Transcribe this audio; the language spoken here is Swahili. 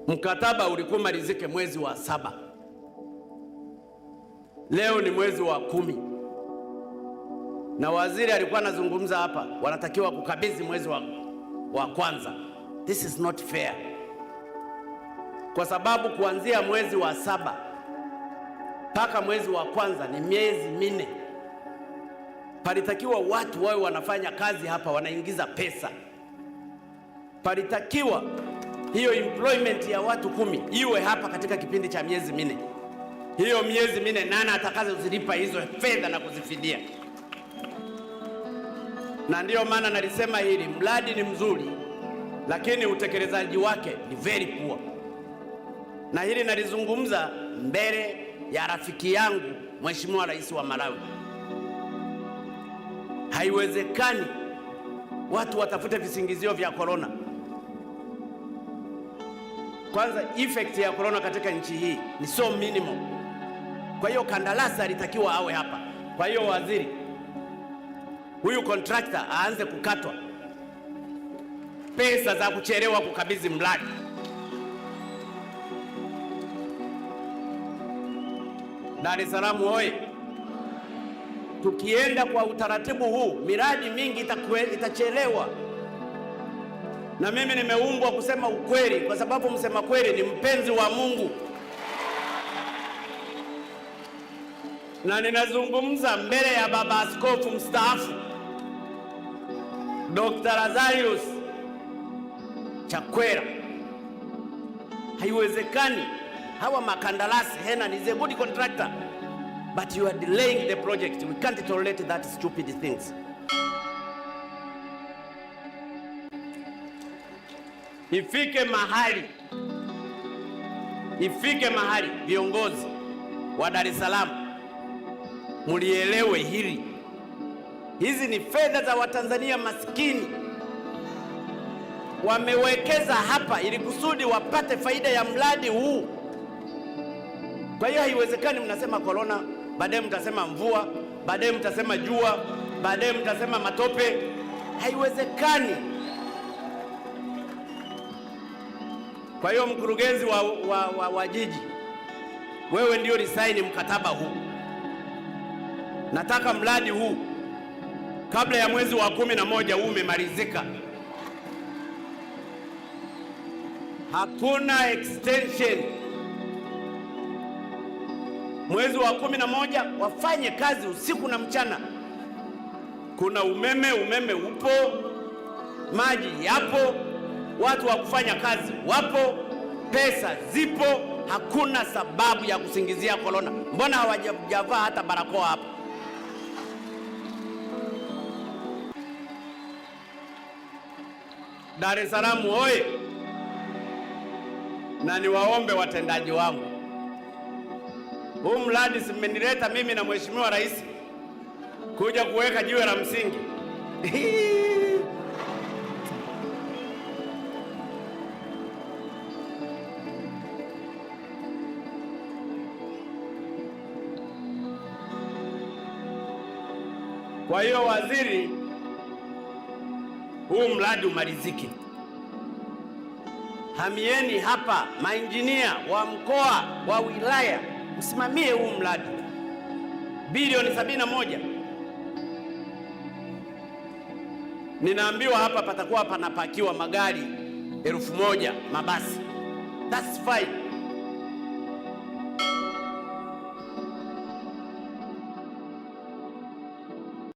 Mkataba ulikuwa malizike mwezi wa 7. Leo ni mwezi wa 10. Na waziri alikuwa anazungumza hapa, wanatakiwa kukabidhi mwezi wa kwanza. This is not fair. Kwa sababu kuanzia mwezi wa 7 mpaka mwezi wa kwanza ni miezi 4. Palitakiwa watu wawe wanafanya kazi hapa, wanaingiza pesa. Palitakiwa hiyo employment ya watu 10 iwe hapa katika kipindi cha miezi 4. Hiyo miezi 4 nani atakazozilipa hizo fedha na kuzifidia? Na ndiyo maana nalisema hili mradi ni mzuri, lakini utekelezaji wake ni very poor. Na hili nalizungumza mbele ya rafiki yangu Mheshimiwa Rais wa Malawi. Haiwezekani watu watafute visingizio vya corona. Kwanza effect ya corona katika nchi hii ni so minimal. Kwa hiyo kandarasi alitakiwa awe hapa. Kwa hiyo waziri, huyu contractor aanze kukatwa pesa za kuchelewa kukabidhi mradi. Dar es Salaam oye! Tukienda kwa utaratibu huu, miradi mingi itachelewa. Na mimi nimeumbwa kusema ukweli, kwa sababu msema kweli ni mpenzi wa Mungu. Na ninazungumza mbele ya baba askofu mstaafu Dr. Lazarus Chakwera. Haiwezekani hawa makandarasi, Henan is a good contractor, but you are delaying the project. We can't tolerate that stupid things. Ifike mahali viongozi wa Dar es Salaam mulielewe hili. Hizi ni fedha za Watanzania maskini, wamewekeza hapa ili kusudi wapate faida ya mradi huu. Kwa hiyo haiwezekani mnasema corona, baadaye mtasema mvua, baadaye mtasema jua, baadaye mtasema matope. Haiwezekani. Kwa hiyo mkurugenzi wa jiji, wewe ndio lisaini mkataba huu. Nataka mradi huu kabla ya mwezi wa 11 huu umemalizika. Hakuna extension. Mwezi wa 11 wafanye kazi usiku na mchana. Kuna umeme upo, maji yapo, watu wa kufanya kazi wapo, pesa zipo. Hakuna sababu ya kusingizia corona. Mbona hawajavaa hata barakoa hapa? Dar es Salaam oye! Na niwaombe watendaji wangu, huu mradi simenileta mimi na Mheshimiwa Rais kuja kuweka jiwe la msingi. Kwa hiyo waziri, huu mradi umalizike. Hamieni hapa, mainjinia wa mkoa, wa wilaya, msimamie huu mradi. Bilioni 71. Ninaambiwa hapa patakuwa panapakiwa magari 1000 mabasi. That's fine.